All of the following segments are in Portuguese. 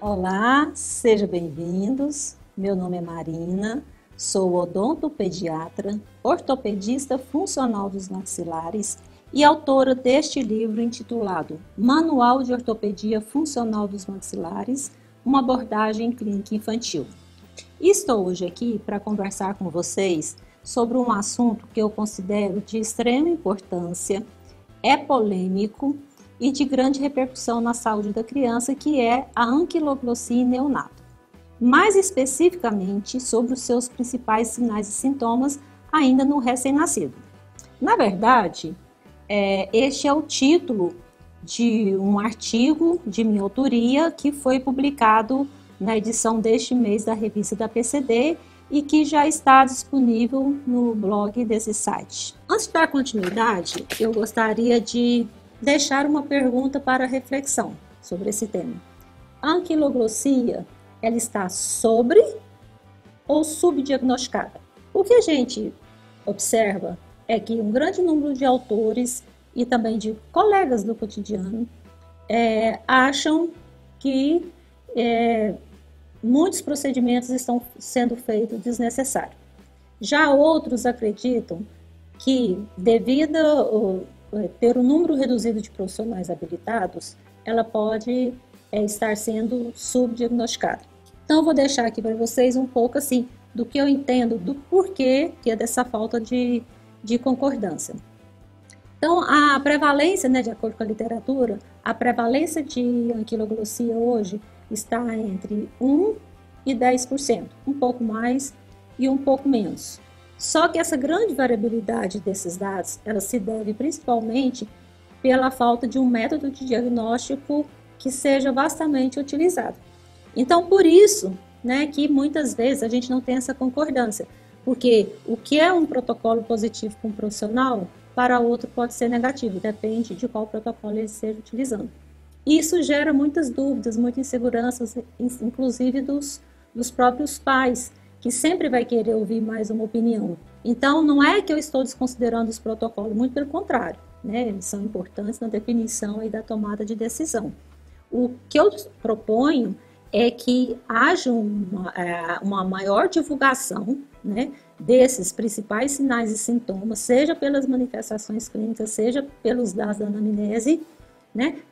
Olá, sejam bem-vindos. Meu nome é Marina, sou odontopediatra, ortopedista funcional dos maxilares e autora deste livro intitulado Manual de Ortopedia Funcional dos Maxilares, uma abordagem clínica infantil. E estou hoje aqui para conversar com vocês sobre um assunto que eu considero de extrema importância, é polêmico e de grande repercussão na saúde da criança, que é a anquiloglossia em neonato. Mais especificamente sobre os seus principais sinais e sintomas ainda no recém-nascido. Na verdade, este é o título de um artigo de minha autoria que foi publicado na edição deste mês da revista da PCD e que já está disponível no blog desse site. Antes de dar continuidade, eu gostaria de deixar uma pergunta para reflexão sobre esse tema. A anquiloglossia, ela está sobre ou subdiagnosticada? O que a gente observa é que um grande número de autores e também de colegas do cotidiano acham que muitos procedimentos estão sendo feitos desnecessários. Já outros acreditam que, devido ter um número reduzido de profissionais habilitados, ela pode estar sendo subdiagnosticada. Então, eu vou deixar aqui para vocês um pouco assim do que eu entendo, do porquê que é dessa falta de concordância. Então, a prevalência, de acordo com a literatura, a prevalência de anquiloglossia hoje está entre 1 e 10%, um pouco mais e um pouco menos. Só que essa grande variabilidade desses dados, ela se deve principalmente pela falta de um método de diagnóstico que seja vastamente utilizado. Então, por isso, que muitas vezes a gente não tem essa concordância, porque o que é um protocolo positivo para um profissional, para outro pode ser negativo, depende de qual protocolo ele esteja utilizando. Isso gera muitas dúvidas, muitas inseguranças, inclusive dos próprios pais, que sempre vai querer ouvir mais uma opinião. Então, não é que eu estou desconsiderando os protocolos, muito pelo contrário, eles são importantes na definição e da tomada de decisão. O que eu proponho é que haja uma maior divulgação, desses principais sinais e sintomas, seja pelas manifestações clínicas, seja pelos dados da anamnese,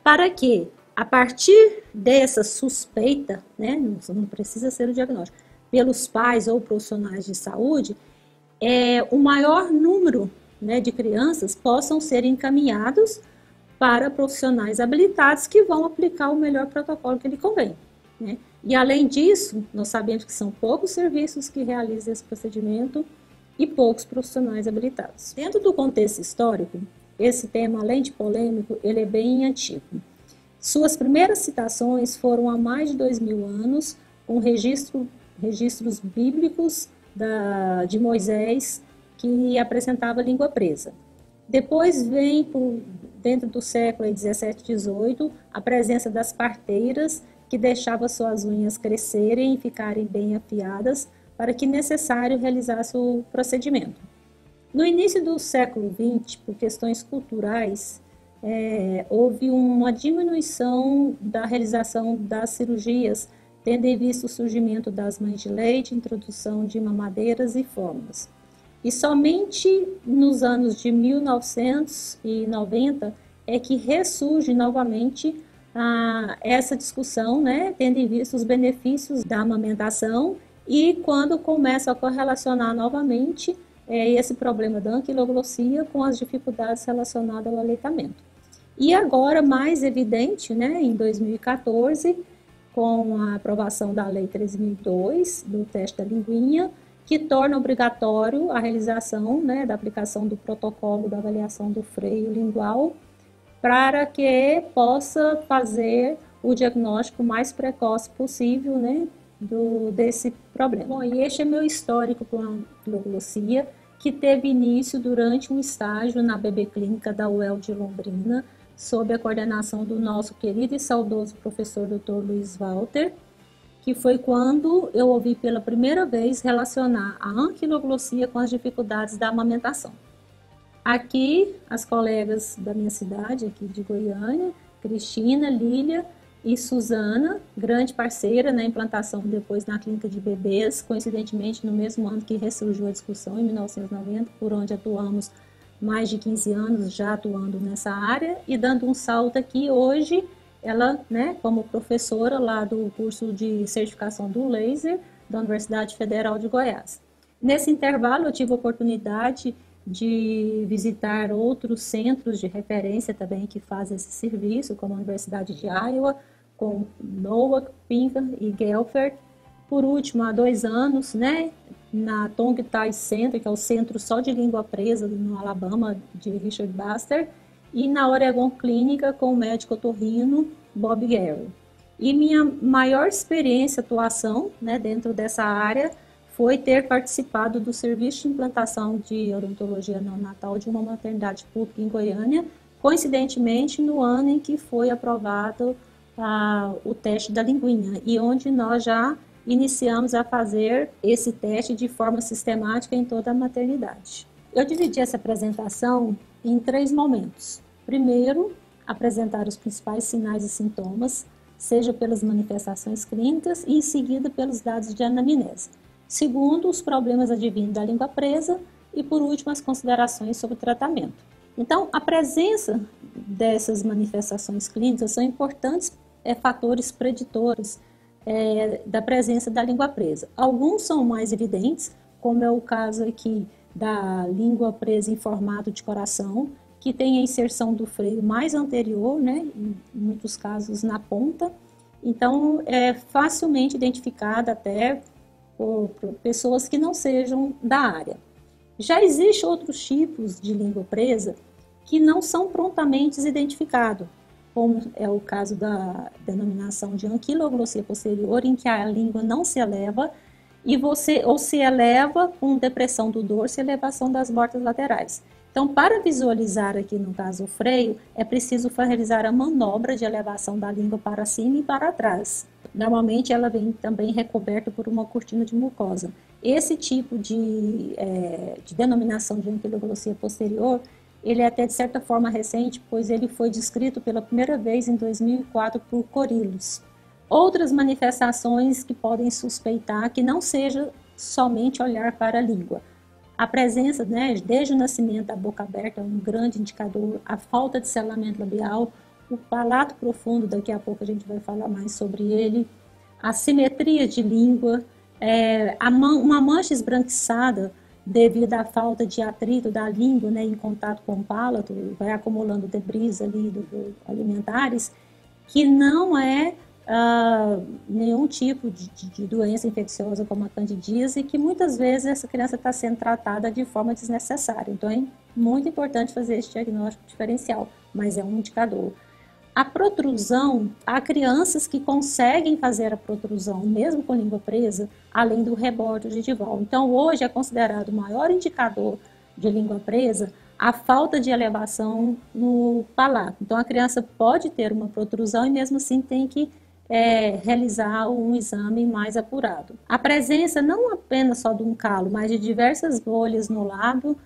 para que, a partir dessa suspeita, não precisa ser o diagnóstico, pelos pais ou profissionais de saúde, o maior número de crianças possam ser encaminhados para profissionais habilitados que vão aplicar o melhor protocolo que lhe convém. E além disso, nós sabemos que são poucos serviços que realizam esse procedimento e poucos profissionais habilitados. Dentro do contexto histórico, esse tema, além de polêmico, ele é bem antigo. Suas primeiras citações foram há mais de 2000 anos, com registros bíblicos de Moisés, que apresentava língua presa. Depois vem, dentro do século 17 e 18, a presença das parteiras, que deixavam suas unhas crescerem e ficarem bem afiadas, para que necessário realizasse o procedimento. No início do século XX, por questões culturais, houve uma diminuição da realização das cirurgias, tendo em vista o surgimento das mães de leite, introdução de mamadeiras e fórmulas. E somente nos anos de 1990 é que ressurge novamente essa discussão, tendo em vista os benefícios da amamentação e quando começa a correlacionar novamente esse problema da anquiloglossia com as dificuldades relacionadas ao aleitamento. E agora, mais evidente, em 2014, com a aprovação da Lei 13.002, do teste da linguinha, que torna obrigatório a realização da aplicação do protocolo da avaliação do freio lingual, para que possa fazer o diagnóstico mais precoce possível desse problema. Bom, e este é meu histórico com a anquiloglossia, que teve início durante um estágio na bebê clínica da UEL de Londrina, sob a coordenação do nosso querido e saudoso professor Dr. Luiz Walter, que foi quando eu ouvi pela primeira vez relacionar a anquiloglossia com as dificuldades da amamentação. Aqui, as colegas da minha cidade, aqui de Goiânia, Cristina, Lília, e Suzana, grande parceira na implantação depois na clínica de bebês, coincidentemente no mesmo ano que ressurgiu a discussão, em 1990, por onde atuamos mais de 15 anos já atuando nessa área e dando um salto aqui hoje, ela, né, como professora lá do curso de certificação do laser da Universidade Federal de Goiás. Nesse intervalo eu tive a oportunidade de visitar outros centros de referência também que fazem esse serviço, como a Universidade de Iowa, com Noah, Pinkham e Guilford. Por último, há 2 anos, né, na Tongue Tai Center, que é o centro só de língua presa no Alabama, de Richard Baxter, e na Oregon Clínica com o médico otorrino Bob Gary. E minha maior experiência, atuação, né, dentro dessa área, foi ter participado do serviço de implantação de odontologia neonatal de uma maternidade pública em Goiânia, coincidentemente no ano em que foi aprovado o teste da linguinha, e onde nós já iniciamos a fazer esse teste de forma sistemática em toda a maternidade. Eu dividi essa apresentação em 3 momentos. Primeiro, apresentar os principais sinais e sintomas, seja pelas manifestações clínicas e em seguida pelos dados de anamnese. Segundo, os problemas advindos da língua presa e, por último, as considerações sobre o tratamento. Então, a presença dessas manifestações clínicas são importantes fatores preditores da presença da língua presa. Alguns são mais evidentes, como é o caso aqui da língua presa em formato de coração, que tem a inserção do freio mais anterior, né, em muitos casos na ponta. Então, é facilmente identificada até por pessoas que não sejam da área. Já existem outros tipos de língua presa que não são prontamente identificados, como é o caso da denominação de anquiloglossia posterior, em que a língua não se eleva ou se eleva com depressão do dorso e elevação das bordas laterais. Então, para visualizar aqui no caso o freio, é preciso realizar a manobra de elevação da língua para cima e para trás. Normalmente ela vem também recoberta por uma cortina de mucosa. Esse tipo de denominação de anquiloglossia posterior, ele é até de certa forma recente, pois ele foi descrito pela primeira vez em 2004 por Corillos. Outras manifestações que podem suspeitar que não seja somente olhar para a língua. A presença, né, desde o nascimento da boca aberta é um grande indicador, a falta de selamento labial, o palato profundo, daqui a pouco a gente vai falar mais sobre ele, a simetria de língua, uma mancha esbranquiçada devido à falta de atrito da língua, né, em contato com o palato, vai acumulando debris ali alimentares, que não é nenhum tipo de doença infecciosa como a candidíase, e que muitas vezes essa criança está sendo tratada de forma desnecessária. Então é muito importante fazer esse diagnóstico diferencial, mas é um indicador. A protrusão, há crianças que conseguem fazer a protrusão mesmo com língua presa, além do rebordo gengival. Então hoje é considerado o maior indicador de língua presa a falta de elevação no palato. Então a criança pode ter uma protrusão e mesmo assim tem que realizar um exame mais apurado. A presença não apenas só de um calo, mas de diversas bolhas no lábio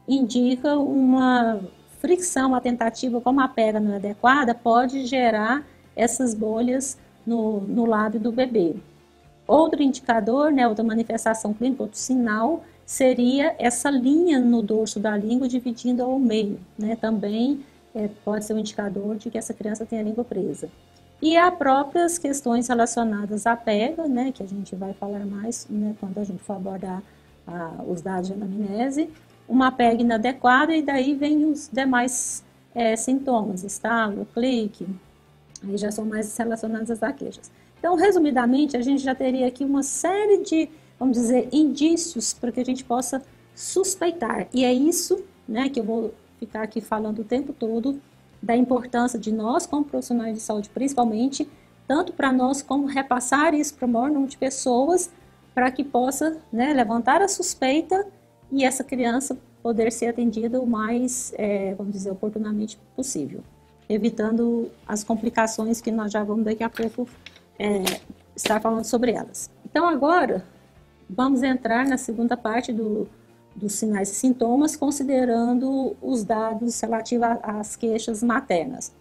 indica uma fricção, a tentativa, como a pega não é adequada, pode gerar essas bolhas no lábio do bebê. Outro indicador, né, outra manifestação clínica, outro sinal, seria essa linha no dorso da língua dividindo ao meio, né, também pode ser um indicador de que essa criança tem a língua presa. E há próprias questões relacionadas à pega, né, que a gente vai falar mais, né, quando a gente for abordar os dados de anamnese, uma pega inadequada e daí vem os demais sintomas, estalo, clique, aí já são mais relacionados às queixas. Então, resumidamente, a gente já teria aqui uma série de, vamos dizer, indícios para que a gente possa suspeitar. E é isso, né, que eu vou ficar aqui falando o tempo todo, da importância de nós, como profissionais de saúde, principalmente, tanto para nós como repassar isso para o maior número de pessoas, para que possa, né, levantar a suspeita e essa criança poder ser atendida o mais, vamos dizer, oportunamente possível, evitando as complicações que nós já vamos daqui a pouco estar falando sobre elas. Então agora, vamos entrar na segunda parte dos sinais e sintomas, considerando os dados relativos às queixas maternas.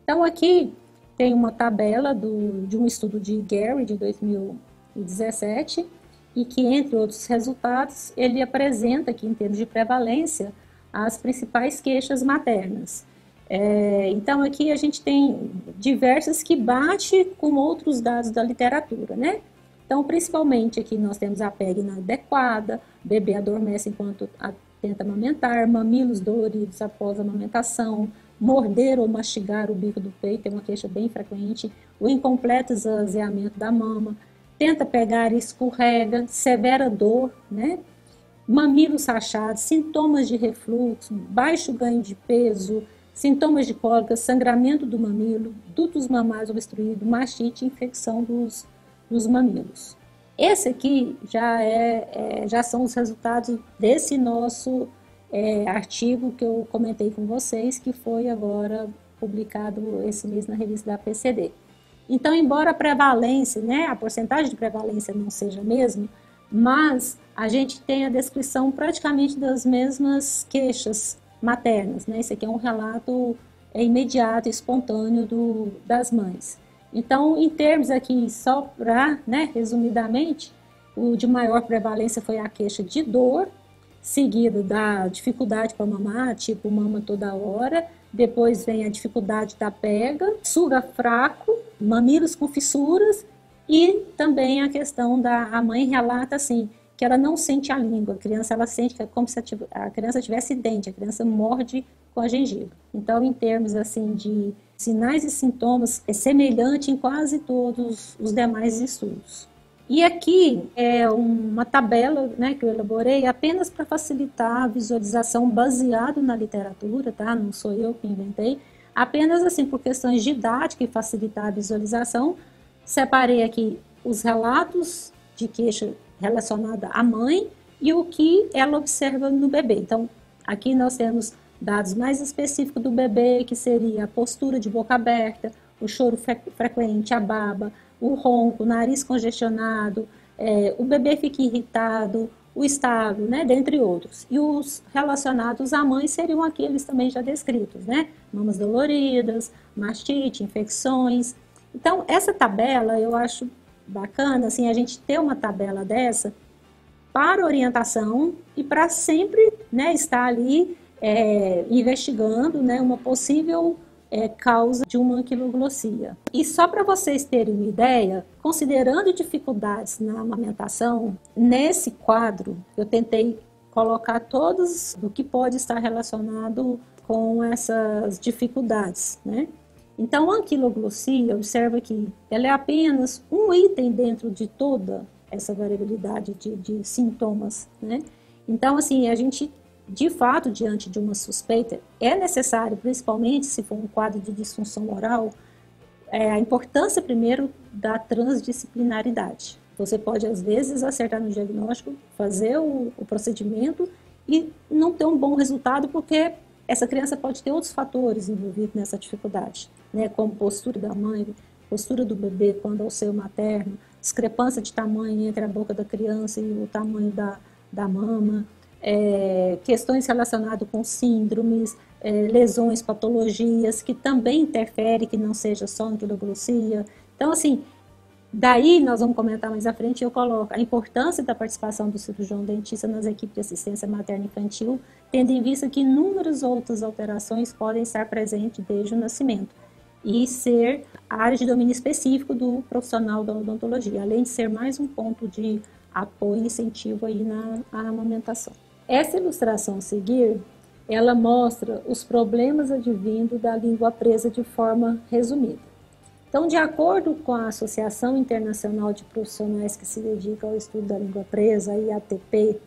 Então aqui, tem uma tabela de um estudo de Gary, de 2017, e que, entre outros resultados, ele apresenta aqui, em termos de prevalência, as principais queixas maternas. Então, aqui a gente tem diversas que bate com outros dados da literatura, né? Então, principalmente aqui nós temos a pele inadequada, bebê adormece enquanto tenta amamentar, mamilos doloridos após a amamentação, morder ou mastigar o bico do peito, é uma queixa bem frequente, o incompleto esvaziamento da mama, tenta pegar e escorrega, severa dor, né? Mamilos rachados, sintomas de refluxo, baixo ganho de peso, sintomas de cólica, sangramento do mamilo, dutos mamários obstruídos, mastite, infecção dos mamilos. Esse aqui já são os resultados desse nosso artigo que eu comentei com vocês, que foi agora publicado esse mês na revista da PCD. Então, embora a prevalência, né, a porcentagem de prevalência não seja a mesma, mas a gente tem a descrição praticamente das mesmas queixas maternas, né? Esse aqui é um relato imediato e espontâneo das mães. Então, em termos aqui, só para, né, resumidamente, o de maior prevalência foi a queixa de dor, seguida da dificuldade para mamar, tipo mama toda hora, depois vem a dificuldade da pega, suga fraco, mamilos com fissuras e também a questão a mãe relata assim, que ela não sente a língua, a criança ela sente que é como se a criança tivesse dente, a criança morde com a gengiva. Então, em termos assim de sinais e sintomas, é semelhante em quase todos os demais estudos. E aqui é uma tabela, né, que eu elaborei apenas para facilitar a visualização baseado na literatura, tá? Não sou eu que inventei, apenas assim por questões didáticas e facilitar a visualização, separei aqui os relatos de queixa relacionada à mãe e o que ela observa no bebê. Então, aqui nós temos dados mais específicos do bebê, que seria a postura de boca aberta, o choro frequente, a baba, o ronco, o nariz congestionado, o bebê fica irritado, o estado, né, dentre outros. E os relacionados à mãe seriam aqueles também já descritos, né? Mamas doloridas, mastite, infecções. Então, essa tabela eu acho bacana, assim, a gente ter uma tabela dessa para orientação e para sempre, né, estar ali investigando, né, uma possível causa de uma anquiloglossia. E só para vocês terem uma ideia, considerando dificuldades na amamentação, nesse quadro eu tentei colocar todos do que pode estar relacionado com essas dificuldades, né? Então, a anquiloglossia, observa que ela é apenas um item dentro de toda essa variabilidade de sintomas, né? Então, assim, a gente, de fato, diante de uma suspeita, é necessário, principalmente se for um quadro de disfunção oral, a importância, primeiro, da transdisciplinaridade. Você pode, às vezes, acertar no diagnóstico, fazer o procedimento e não ter um bom resultado, porque essa criança pode ter outros fatores envolvidos nessa dificuldade, né, como postura da mãe, postura do bebê quando ao seio materno, discrepância de tamanho entre a boca da criança e o tamanho da mama, questões relacionadas com síndromes, lesões, patologias, que também interferem, que não seja só anquiloglossia. Então, assim, daí nós vamos comentar mais à frente, eu coloco a importância da participação do cirurgião dentista nas equipes de assistência materno-infantil, tendo em vista que inúmeras outras alterações podem estar presentes desde o nascimento e ser área de domínio específico do profissional da odontologia, além de ser mais um ponto de apoio e incentivo aí na amamentação. Essa ilustração a seguir, ela mostra os problemas advindos da língua presa de forma resumida. Então, de acordo com a Associação Internacional de Profissionais que se dedica ao estudo da língua presa, a IATP,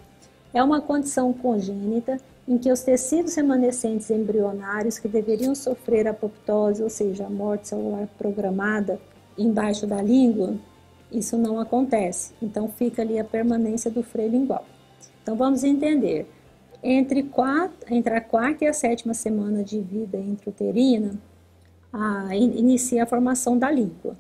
é uma condição congênita em que os tecidos remanescentes embrionários que deveriam sofrer apoptose, ou seja, a morte celular programada embaixo da língua, isso não acontece. Então, fica ali a permanência do freio lingual. Então, vamos entender. Entre a quarta e a sétima semana de vida intrauterina, inicia a formação da língua.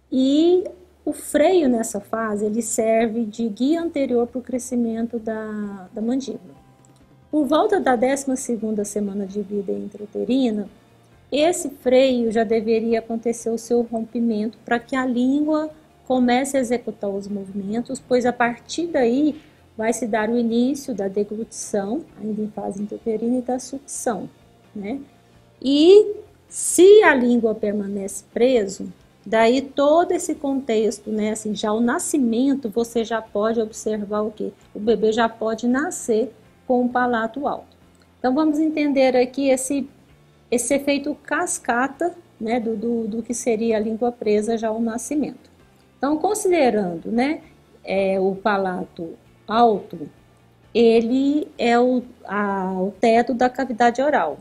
E o freio nessa fase, ele serve de guia anterior para o crescimento da mandíbula. Por volta da 12ª semana de vida intrauterina, esse freio já deveria acontecer o seu rompimento para que a língua comece a executar os movimentos, pois a partir daí vai se dar o início da deglutição, ainda em fase intrauterina, e da sucção, né? E se a língua permanece preso, daí todo esse contexto, né, assim, já o nascimento, você já pode observar o quê? O bebê já pode nascer com um palato alto. Então vamos entender aqui esse efeito cascata, né, do que seria a língua presa já ao nascimento. Então, considerando, né, o palato alto, ele é o teto da cavidade oral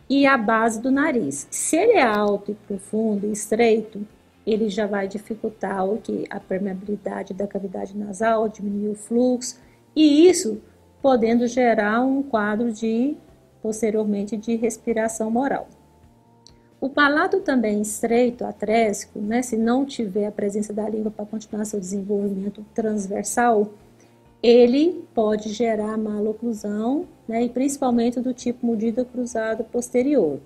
e a base do nariz. Se ele é alto e profundo e estreito, ele já vai dificultar o que? A permeabilidade da cavidade nasal, diminuir o fluxo, e isso podendo gerar um quadro posteriormente de respiração oral. O palato também estreito, atrésico, né, se não tiver a presença da língua para continuar seu desenvolvimento transversal, ele pode gerar maloclusão, né, e principalmente do tipo mordida cruzada posterior.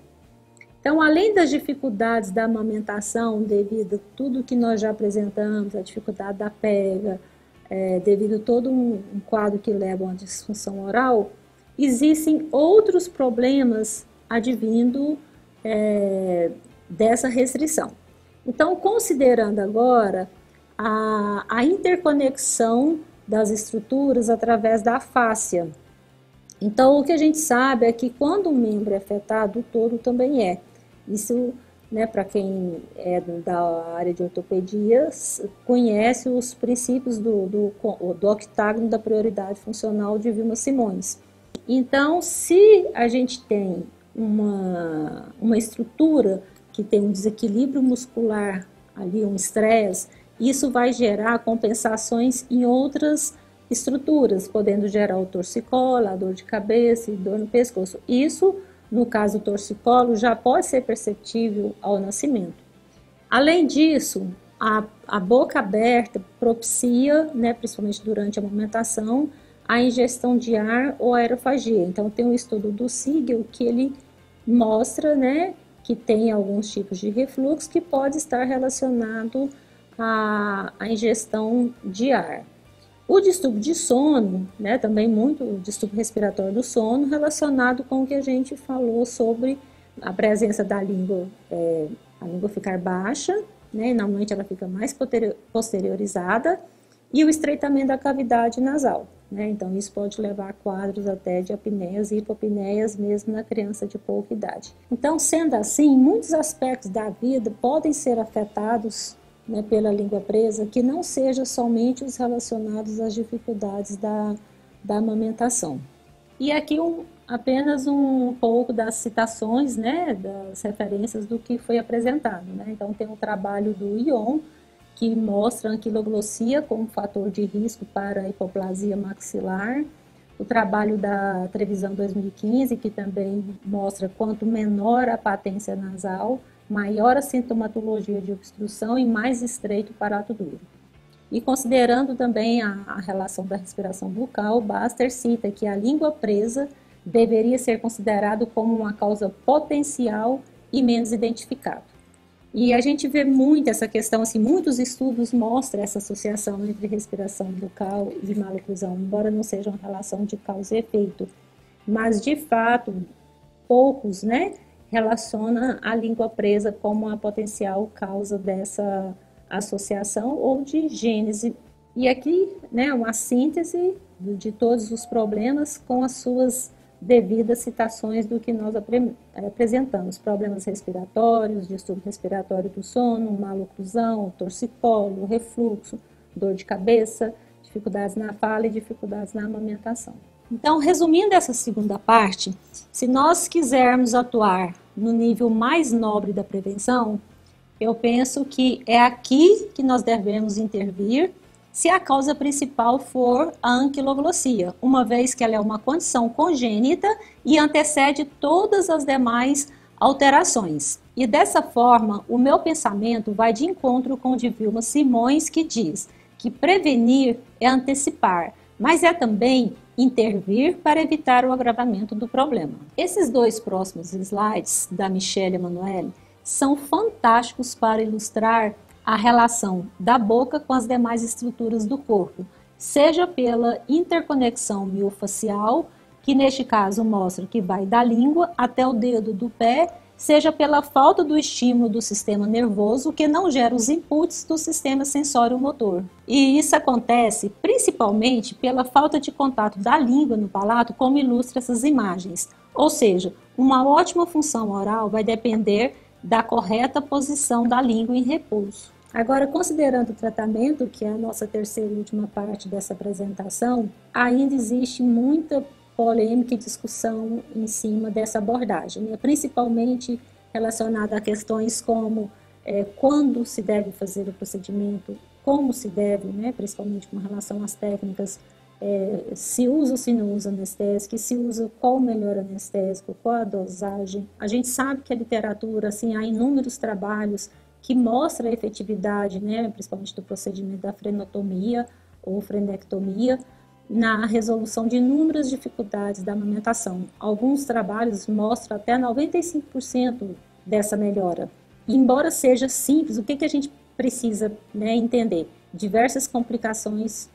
Então, além das dificuldades da amamentação, devido a tudo que nós já apresentamos, a dificuldade da pega, devido a todo um quadro que leva a uma disfunção oral, existem outros problemas advindo dessa restrição. Então, considerando agora a interconexão das estruturas através da fáscia. Então, o que a gente sabe é que quando um membro é afetado, o todo também é. Isso, né, para quem é da área de ortopedia, conhece os princípios do octágono da prioridade funcional de Vilma Simões. Então, se a gente tem uma estrutura que tem um desequilíbrio muscular, ali um estresse, isso vai gerar compensações em outras estruturas, podendo gerar o torcicolo, a dor de cabeça e dor no pescoço. Isso, no caso do torcicolo, já pode ser perceptível ao nascimento. Além disso, a boca aberta propicia, né, principalmente durante a amamentação, a ingestão de ar ou aerofagia. Então, tem um estudo do Siegel que ele mostra, né, que tem alguns tipos de refluxo que pode estar relacionado à ingestão de ar. O distúrbio de sono, né, também muito o distúrbio respiratório do sono, relacionado com o que a gente falou sobre a presença da língua, a língua ficar baixa, né, normalmente ela fica mais posteriorizada, e o estreitamento da cavidade nasal, né, então isso pode levar a quadros até de apneias e hipopneias mesmo na criança de pouca idade. Então, sendo assim, muitos aspectos da vida podem ser afetados, né, pela língua presa, que não seja somente os relacionados às dificuldades da amamentação. E aqui apenas um pouco das citações, né, das referências do que foi apresentado, né? Então tem um trabalho do Ion, que mostra a anquiloglossia como fator de risco para a hipoplasia maxilar, o trabalho da Trevisan 2015, que também mostra quanto menor a patência nasal, maior a sintomatologia de obstrução e mais estreito o palato duro. E considerando também a relação da respiração bucal, Baster cita que a língua presa deveria ser considerado como uma causa potencial e menos identificada. E a gente vê muito essa questão, assim, muitos estudos mostram essa associação entre respiração bucal e maloclusão, embora não seja uma relação de causa e efeito. Mas, de fato, poucos, né, relaciona a língua presa como uma potencial causa dessa associação ou de gênese. E aqui, né, uma síntese de todos os problemas com as suas devidas citações do que nós apresentamos. Problemas respiratórios, distúrbio respiratório do sono, maloclusão, torcicolo, refluxo, dor de cabeça, dificuldades na fala e dificuldades na amamentação. Então, resumindo essa segunda parte, se nós quisermos atuar no nível mais nobre da prevenção, eu penso que é aqui que nós devemos intervir se a causa principal for a anquiloglossia, uma vez que ela é uma condição congênita e antecede todas as demais alterações. E dessa forma, o meu pensamento vai de encontro com o de Vilma Simões, que diz que prevenir é antecipar, mas é também intervir para evitar o agravamento do problema. Esses dois próximos slides da Michelle Emanuele são fantásticos para ilustrar a relação da boca com as demais estruturas do corpo, seja pela interconexão miofacial, que neste caso mostra que vai da língua até o dedo do pé, seja pela falta do estímulo do sistema nervoso, que não gera os inputs do sistema sensório-motor. E isso acontece principalmente pela falta de contato da língua no palato, como ilustra essas imagens. Ou seja, uma ótima função oral vai depender da correta posição da língua em repouso. Agora, considerando o tratamento, que é a nossa terceira e última parte dessa apresentação, ainda existe muita polêmica e discussão em cima dessa abordagem, né? Principalmente relacionada a questões como quando se deve fazer o procedimento, como se deve, né? Principalmente com relação às técnicas, se usa ou se não usa anestésico, se usa qual o melhor anestésico, qual a dosagem. A gente sabe que a literatura, assim, há inúmeros trabalhos que mostram a efetividade, né? Principalmente do procedimento da frenotomia ou frenectomia, na resolução de inúmeras dificuldades da amamentação. Alguns trabalhos mostram até 95% dessa melhora. E, embora seja simples, o que a gente precisa, né, entender? Diversas complicações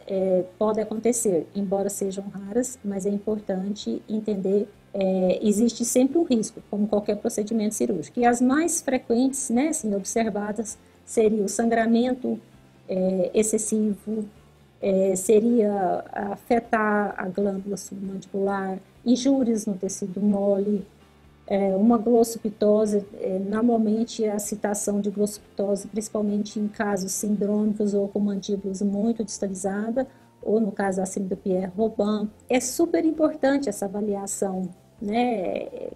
podem acontecer, embora sejam raras, mas é importante entender, existe sempre um risco, como qualquer procedimento cirúrgico. E as mais frequentes, né, assim, observadas, seria o sangramento excessivo, seria afetar a glândula submandibular, injúrias no tecido mole, uma glossopitose, normalmente a citação de glossopitose, principalmente em casos sindrômicos ou com mandíbulas muito distalizadas, ou no caso da síndrome do Pierre-Robin. É super importante essa avaliação, né,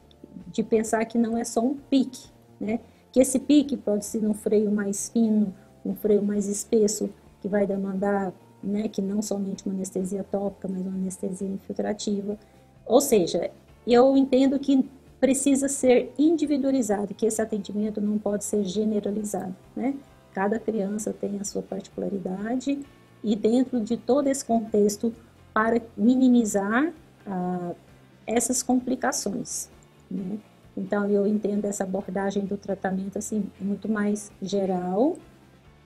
de pensar que não é só um pique, né, que esse pique pode ser um freio mais fino, um freio mais espesso, que vai demandar, né, que não somente uma anestesia tópica, mas uma anestesia infiltrativa. Ou seja, eu entendo que precisa ser individualizado, que esse atendimento não pode ser generalizado, né? Cada criança tem a sua particularidade e dentro de todo esse contexto, para minimizar essas complicações, né? Então, eu entendo essa abordagem do tratamento assim, muito mais geral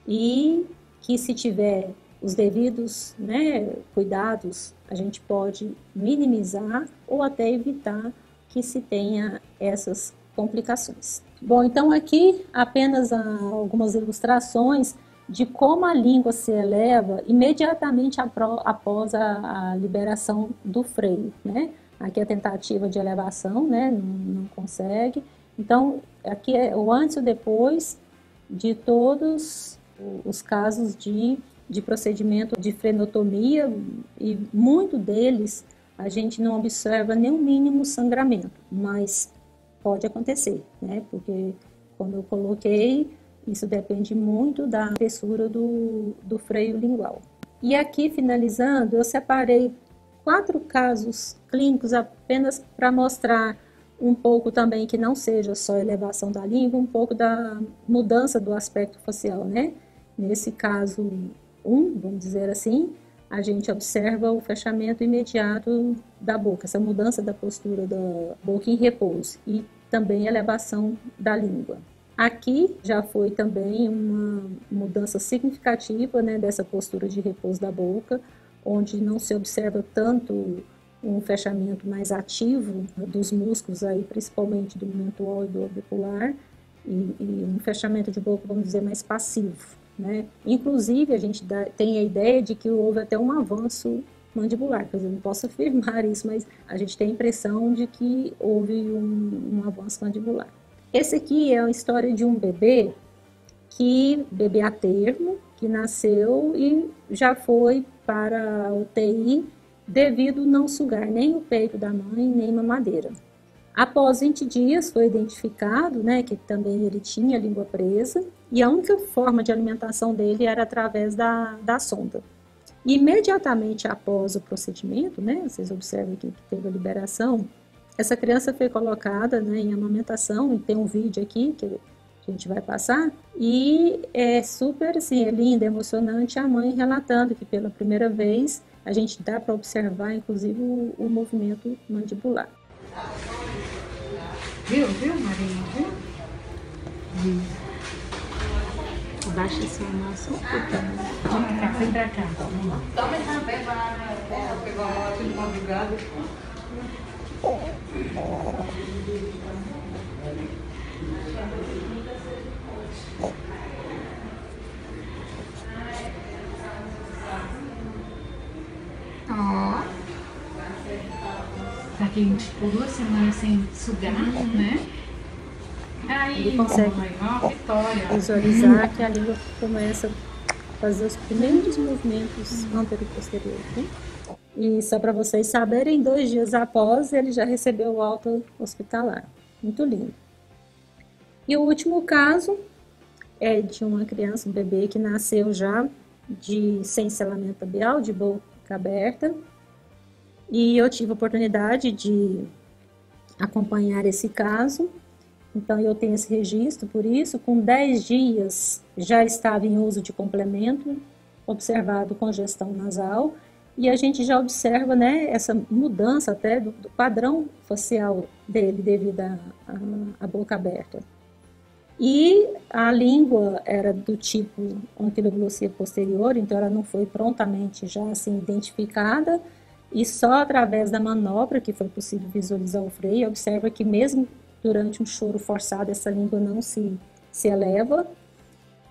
e que se tiver os devidos, né, cuidados, a gente pode minimizar ou até evitar que se tenha essas complicações. Bom, então aqui apenas algumas ilustrações de como a língua se eleva imediatamente após a liberação do freio, né? Aqui a tentativa de elevação, né, não consegue. Então, aqui é o antes e o depois de todos os casos de procedimento de frenotomia, e muito deles a gente não observa nem o mínimo sangramento, mas pode acontecer, né? Porque, como eu coloquei, isso depende muito da espessura do freio lingual. E aqui, finalizando, eu separei 4 casos clínicos apenas para mostrar um pouco também que não seja só elevação da língua, um pouco da mudança do aspecto facial, né? Nesse caso, vamos dizer assim, a gente observa o fechamento imediato da boca, essa mudança da postura da boca em repouso e também elevação da língua. Aqui já foi também uma mudança significativa, né, dessa postura de repouso da boca, onde não se observa tanto um fechamento mais ativo dos músculos, aí, principalmente do mental e do orbicular, e um fechamento de boca, vamos dizer, mais passivo, né? Inclusive, a gente tem a ideia de que houve até um avanço mandibular, quer dizer, eu não posso afirmar isso, mas a gente tem a impressão de que houve um avanço mandibular. Esse aqui é a história de um bebê a termo, que nasceu e já foi para a UTI devido não sugar nem o peito da mãe, nem mamadeira. Após 20 dias foi identificado, né, que também ele tinha a língua presa e a única forma de alimentação dele era através da sonda. E imediatamente após o procedimento, né, vocês observam aqui que teve a liberação, essa criança foi colocada, né, em amamentação, e tem um vídeo aqui que a gente vai passar, e é super, assim, é lindo, é emocionante a mãe relatando que pela primeira vez a gente dá para observar, inclusive, o movimento mandibular. Viu, Marinha? Viu? Abaixa essa massa um pouquinho. Vamos cá, vem pra cá. Toma essa beba, pegou a moto de madrugada. Ó. Tá aqui por 2 semanas sem sugar, né? Aí, Ele consegue visualizar que a língua começa a fazer os primeiros movimentos antero e posterior. Né? E só para vocês saberem, 2 dias após, ele já recebeu o alta hospitalar. Muito lindo. E o último caso é de uma criança, um bebê que nasceu já sem selamento labial, de boca aberta. E eu tive a oportunidade de acompanhar esse caso. Então, eu tenho esse registro, por isso, com 10 dias já estava em uso de complemento, observado congestão nasal, e a gente já observa, né, essa mudança até do padrão facial dele devido à boca aberta. E a língua era do tipo anquiloglosia posterior, então ela não foi prontamente já assim identificada, e só através da manobra que foi possível visualizar o freio, observa que mesmo durante um choro forçado, essa língua não se eleva.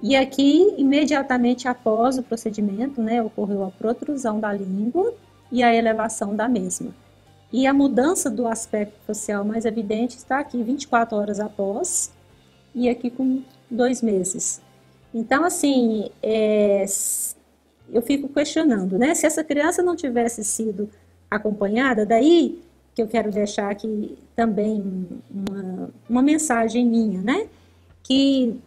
E aqui, imediatamente após o procedimento, né, ocorreu a protrusão da língua e a elevação da mesma. E a mudança do aspecto facial mais evidente está aqui 24 horas após e aqui com 2 meses. Então, assim, eu fico questionando, né, se essa criança não tivesse sido acompanhada, daí que eu quero deixar aqui também uma mensagem minha, né? Que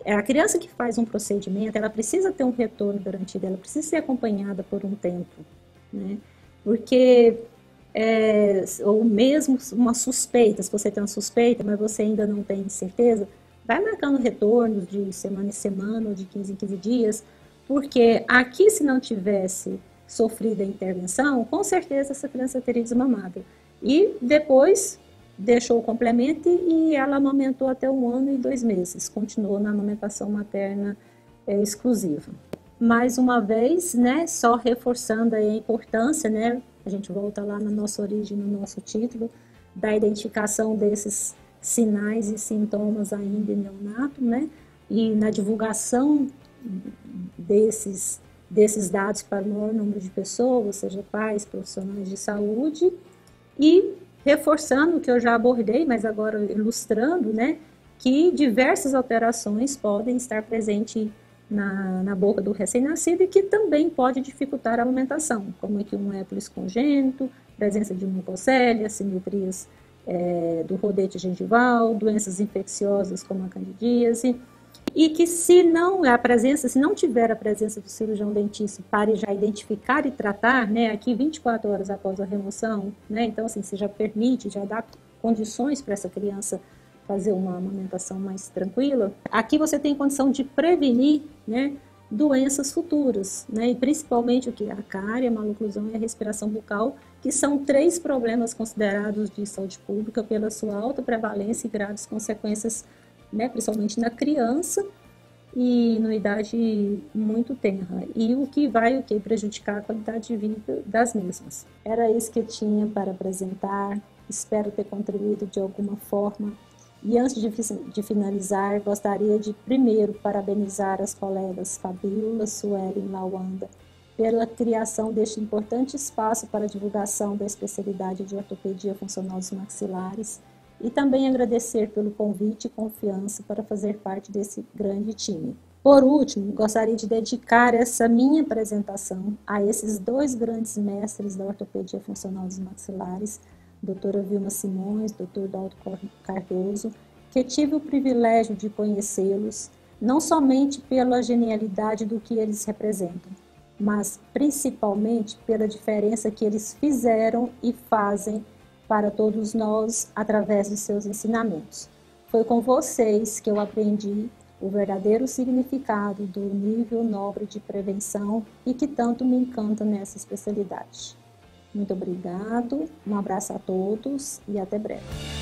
a criança que faz um procedimento, ela precisa ter um retorno garantido, ela precisa ser acompanhada por um tempo, né? Porque, ou mesmo uma suspeita, se você tem uma suspeita, mas você ainda não tem certeza, vai marcando retornos de semana em semana, ou de 15 em 15 dias, porque aqui, se não tivesse sofrido a intervenção, com certeza essa criança teria desmamado. E depois deixou o complemento e ela amamentou até 1 ano e 2 meses, continuou na amamentação materna exclusiva. Mais uma vez, né, só reforçando aí a importância, né, a gente volta lá na nossa origem, no nosso título, da identificação desses sinais e sintomas ainda em neonato, né, e na divulgação desses dados para o maior número de pessoas, seja pais, profissionais de saúde, e reforçando o que eu já abordei, mas agora ilustrando, né, que diversas alterações podem estar presentes na boca do recém-nascido e que também pode dificultar a alimentação, como aqui um épulis congênito, presença de mucocélia, assimetrias do rodete gengival, doenças infecciosas como a candidíase, e que se não tiver a presença do cirurgião dentista para já identificar e tratar, né, aqui 24 horas após a remoção, né, então assim, você já permite, já dá condições para essa criança fazer uma amamentação mais tranquila, aqui você tem condição de prevenir, né, doenças futuras, né, e principalmente o que? A cárie, a maloclusão e a respiração bucal, que são 3 problemas considerados de saúde pública pela sua alta prevalência e graves consequências, né, principalmente na criança e numa idade muito tenra, e o que vai prejudicar a qualidade de vida das mesmas. Era isso que eu tinha para apresentar, espero ter contribuído de alguma forma. E antes de finalizar, gostaria de primeiro parabenizar as colegas Fabíola, Suelen e Lawanda pela criação deste importante espaço para a divulgação da especialidade de ortopedia funcional dos maxilares e também agradecer pelo convite e confiança para fazer parte desse grande time. Por último, gostaria de dedicar essa minha apresentação a esses 2 grandes mestres da ortopedia funcional dos maxilares, doutora Vilma Simões, doutor Dalto Cardoso, que tive o privilégio de conhecê-los, não somente pela genialidade do que eles representam, mas principalmente pela diferença que eles fizeram e fazem para todos nós através de seus ensinamentos. Foi com vocês que eu aprendi o verdadeiro significado do nível nobre de prevenção e que tanto me encanta nessa especialidade. Muito obrigado, um abraço a todos e até breve.